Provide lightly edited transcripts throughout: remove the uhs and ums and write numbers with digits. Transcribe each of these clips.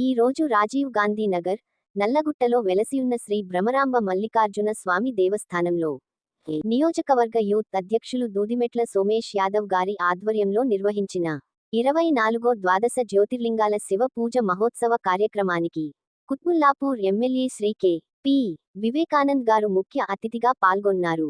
ఈ రోజు రాజీవ్ గాంధీ నగర్, నల్లగుట్టలో వెలసియున్న శ్రీ భ్రమరాంబ మల్లికార్జున స్వామి దేవస్థానంలో నియోజకవర్గ యూత్ అధ్యక్షులు దూదిమెట్ల సోమేష్ యాదవ్ గారి ఆధ్వర్యంలో నిర్వహించిన 24వ ద్వాదశ జ్యోతిర్లింగాల శివ పూజ మహోత్సవ కార్యక్రమానికి కుత్బుల్లాపూర్ ఎమ్మెల్యే శ్రీ కె.పి. వివేకానంద్ గారు ముఖ్య అతిథిగా పాల్గొన్నారు.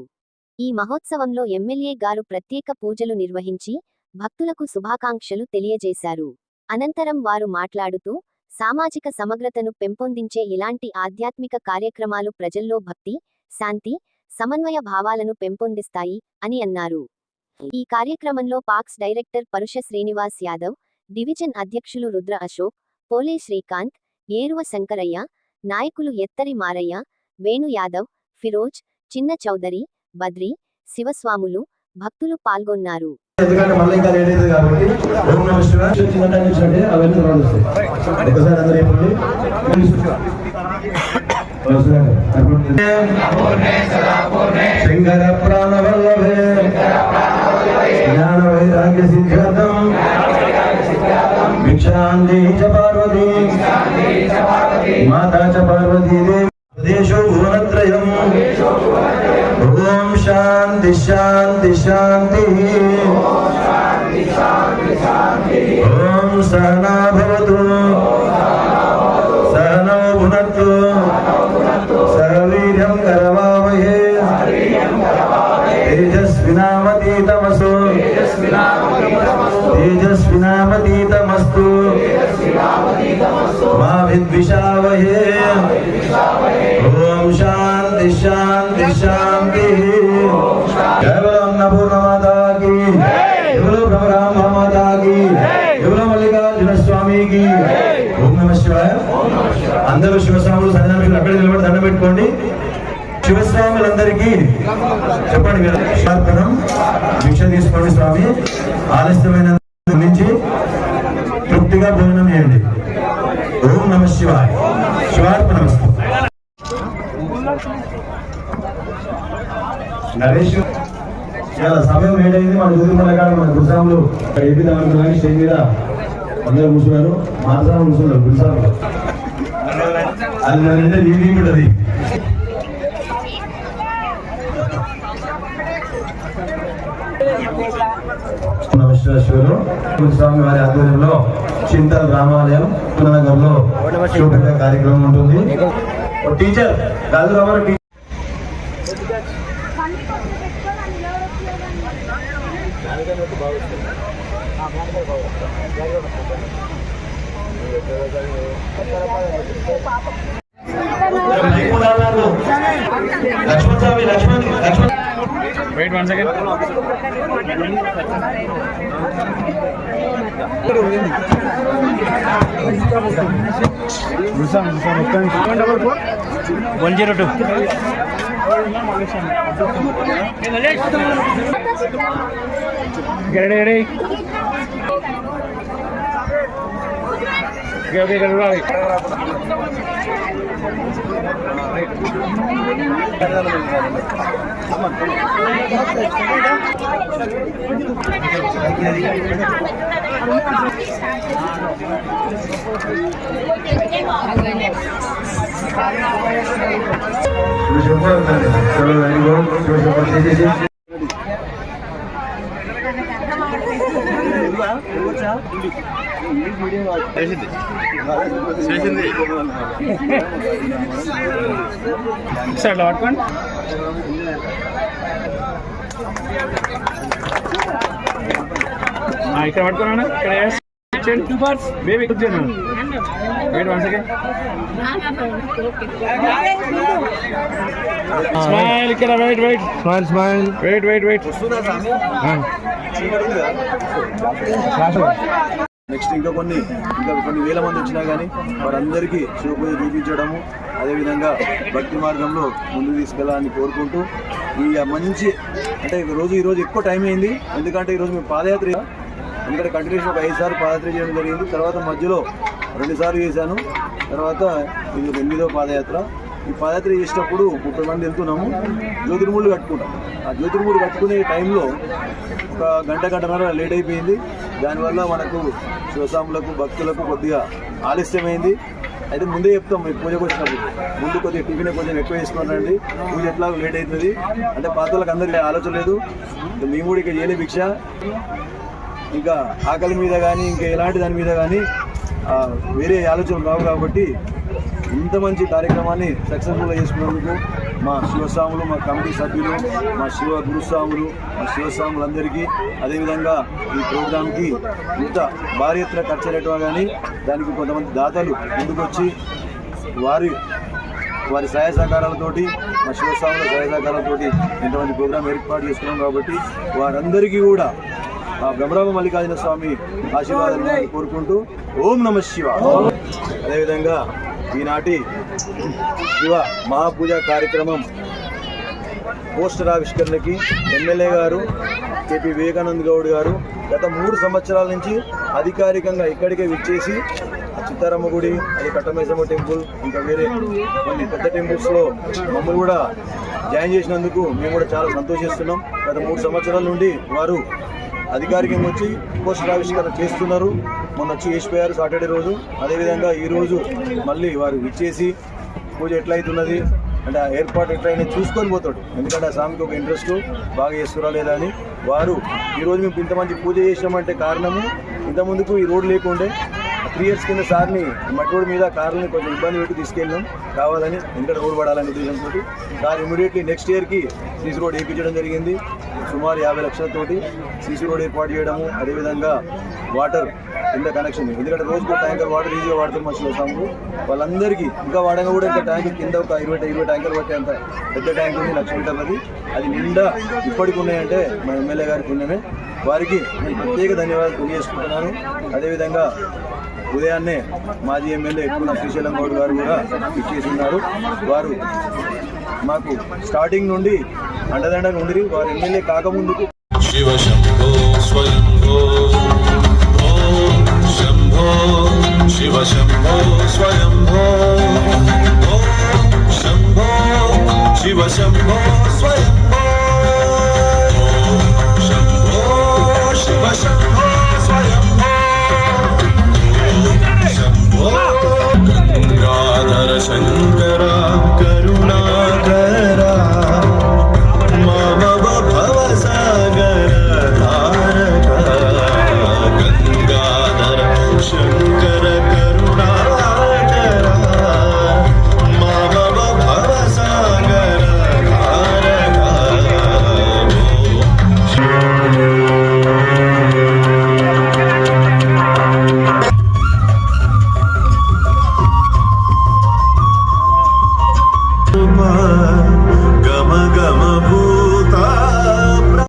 ఈ మహోత్సవంలో ఎమ్మెల్యే గారు ప్రత్యేక పూజలు నిర్వహించి భక్తులకు శుభాకాంక్షలు తెలియజేశారు. అనంతరం వారు మాట్లాడుతూ సామాజిక సమగ్రతను పెంపొందించే ఇలాంటి ఆధ్యాత్మిక కార్యక్రమాలు ప్రజల్లో భక్తి, శాంతి, సమన్వయ భావాలను పెంపొందిస్తాయి అని అన్నారు. ఈ కార్యక్రమంలో పాక్స్ డైరెక్టర్ పరుష శ్రీనివాస్ యాదవ్, డివిజన్ అధ్యక్షులు రుద్ర అశోక్, పోలే శ్రీకాంత్, ఏరువ శంకరయ్య, నాయకులు ఎత్తరి మారయ్య, వేణు యాదవ్, ఫిరోజ్, చిన్న చౌదరి, బద్రి, శివస్వాములు, భక్తులు పాల్గొన్నారు. ఎందుకంటే మళ్ళీ ఇంకా లేట్ అవుతుంది కాబట్టి ఓం నమః శివాయ చిన్న టైం ఇచ్చినట్టే అవన్నీ రావాలి. ఒకసారి అందరూ చెప్పండి. శంకర ప్రాణవల్లభే జ్ఞాన వైరాగ్య సిద్ధార్థం భిక్షాంది చ పార్వతీ మాతా చ పార్వతీ దేవి దేశో భువనత్రయం. ఓం శాంతి శాంతి శాంతి. ఓం సహనా భవతు సహనౌ భునక్తు సహ వీర్యం కరవావహే తేజస్వినామతీతమస్తు తేజస్వినామతీతమస్తు మా విద్విషావహే. ఓం శాంతి శాంతి శాంతి. జయ బలో అన్నపూర్ణ మాతా కీ, జయ బలో భ్రమరాంబ మాతా కీ, జయ బలో మల్లికార్జున స్వామి కీ. ఓం నమః శివాయ. అందరూ శివస్వాములు సన్నిధానం అక్కడే నిలబడి దండం పెట్టుకోండి. శివస్వాములందరికీ చెప్పండి మీరు సమర్పణం. భిక్ష తీసుకోండి స్వామి. ఆలస్యమైన నుంచి తృప్తిగా భోజనం చేయండి. ఓం నమః శివాయ. శివార్పణమస్తు. నరేష్ చాలా సమయం ఏడైంది. మన దుర్మల కాడ మన గురుసాములు ఏపీదామనుకున్నా కానీ స్టేజ్ మీద అందరూ కూర్చున్నారు. మాటసాములు కూర్చున్నారు. గురుసాములు అది మనంటే నీటి ఉంటుంది. నమశ్వరం స్వామి వారి ఆధ్వర్యంలో చింతల్ రామాలయం నగర్లో శుభ్ర కార్యక్రమం ఉంటుంది. టీచర్ గాజురామారావు లక్ష్మణ్ స్వామి Laxman Wait 1 second. Rusam 102. Get ready. Okay, get ready. Sir, lot one. ఇక్కడ పట్టుకున్నాను. ఇక్కడ 2 parts. Baby, కూర్చోను. Wait 1 second. Smile. ఇక్కడ wait. Smile. Wait. నెక్స్ట్ ఇంకా కొన్ని వేల మంది వచ్చినా కానీ వారందరికీ శివపూజ చూపించడము, అదేవిధంగా భక్తి మార్గంలో ముందుకు తీసుకెళ్ళాలని కోరుకుంటూ ఈ మంచి అంటే ఈరోజు ఎక్కువ టైం అయింది. ఎందుకంటే ఈరోజు మేము పాదయాత్ర ఎందుకంటే కంటిన్యూషన్ ఒక 5 సార్లు పాదయాత్ర చేయడం జరిగింది. తర్వాత మధ్యలో 2 సార్లు చేశాను. తర్వాత ఇది 8వ పాదయాత్ర. ఈ పాదయాత్ర చేసేటప్పుడు 30 మంది వెళ్తున్నాము. జ్యోతిర్మూలు కట్టుకుంటాం. ఆ జ్యోతిర్మూలు కట్టుకునే టైంలో ఒక గంటన్నర లేట్ అయిపోయింది. దానివల్ల మనకు శివస్వాములకు భక్తులకు కొద్దిగా ఆలస్యమైంది. అయితే ముందే చెప్తాం, మీ పూజకు వచ్చినప్పుడు ముందు కొద్దిగా టిఫిన్ కొంచెం ఎక్కువ చేసుకున్నారండి, పూజ ఎట్లా లేట్ అవుతుంది అంటే పాత వాళ్ళకి అందరికీ ఆలోచన లేదు. మేము కూడా ఇక చేయలే భిక్ష, ఇంకా ఆకలి మీద కానీ ఇంకా ఎలాంటి దాని మీద కానీ వేరే ఆలోచనలు రావు. కాబట్టి ఇంత మంచి కార్యక్రమాన్ని సక్సెస్ఫుల్గా చేసుకున్నందుకు మా శివస్వాములు, మా కమిటీ సభ్యులు, మా శివ గురుస్వాములు, మా శివస్వాములందరికీ, అదేవిధంగా ఈ ప్రోగ్రాంకి ఇంత భారీ ఎత్తున ఖర్చు అయినట్టుగా కానీ దానికి కొంతమంది దాతలు ముందుకొచ్చి వారి సహాయ సహకారాలతోటి, మా శివస్వాముల సహాయ సహకారాలతోటి ఇంతమంది ప్రోగ్రాం ఏర్పాటు చేసుకున్నాం. కాబట్టి వారందరికీ కూడా ఆ బ్రహ్మరామ మల్లికార్జున స్వామి ఆశీర్వాదాలను కోరుకుంటూ ఓం నమ శివ. అదేవిధంగా ఈనాటి శివ మహాపూజ కార్యక్రమం పోస్టర్ ఆవిష్కరణకి ఎమ్మెల్యే గారు కేపీ వివేకానంద్ గౌడ్ గారు గత 3 సంవత్సరాల నుంచి అధికారికంగా ఇక్కడికే విచ్చేసి చిత్తారమ్మ గుడి, అది కట్టమైసమ్మ టెంపుల్, ఇంకా వేరే కొన్ని పెద్ద టెంపుల్స్లో మమ్మల్ని కూడా జాయిన్ చేసినందుకు మేము కూడా చాలా సంతోషిస్తున్నాం. గత 3 సంవత్సరాల నుండి వారు అధికారికంగా వచ్చి పోస్టర్ ఆవిష్కరణ చేస్తున్నారు. మొన్న వచ్చి చేసిపోయారు సాటర్డే రోజు. అదేవిధంగా ఈరోజు మళ్ళీ వారు ఇచ్చేసి పూజ ఎట్లయితున్నది అంటే ఆ ఏర్పాటు ఎట్లయినా చూసుకొని పోతాడు. ఎందుకంటే ఆ స్వామికి ఒక ఇంట్రెస్ట్, బాగా చేస్తురా లేదా అని. వారు ఈరోజు మేము ఇంత మంచి పూజ చేసామంటే కారణము, ఇంతకుముందుకు ఈ రోడ్డు లేకుండే 3 years కింద సార్ని మట్టి రోడ్డు మీద కార్లని కొంచెం ఇబ్బంది పెట్టి తీసుకెళ్ళాం కావాలని, ఎందుకంటే రోడ్డు పడాలనే ఉద్దేశంతో. కార్ ఇమీడియట్లీ నెక్స్ట్ ఇయర్కి సీసీ రోడ్ వేయించడం జరిగింది. సుమారు 50 లక్షలతోటి సీసీ రోడ్ ఏర్పాటు చేయడము, అదేవిధంగా వాటర్ కింద కనెక్షన్, ఎందుకంటే రోజుకు ట్యాంకర్ వాటర్ ఈజీగా వాడుతారు మా శివస్వాములు. వాళ్ళందరికీ ఇంకా వాడంగా కూడా ఇంకా ట్యాంకర్ కింద ఒక 20 ట్యాంకర్ పట్టే అంత పెద్ద ట్యాంక్ ఉంది, 1 లక్ష లీటర్లది. అది నిండా ఇప్పటికి ఉన్నాయంటే మా ఎమ్మెల్యే గారికి ఉన్నామే. వారికి నేను ప్రత్యేక ధన్యవాదాలు తెలియజేసుకుంటున్నాను. అదేవిధంగా ఉదయాన్నే మాజీ ఎమ్మెల్యే ఎక్కువ శ్రీశైలం గౌడ్ గారు కూడా ఇచ్చేసి ఉన్నారు. వారు మాకు స్టార్టింగ్ నుండి అండదండగా ఉండి వారు ఎమ్మెల్యే కాకముందుకు శివ శంభో స్వయంభో ఓం శంభో శివ శంభో స్వయం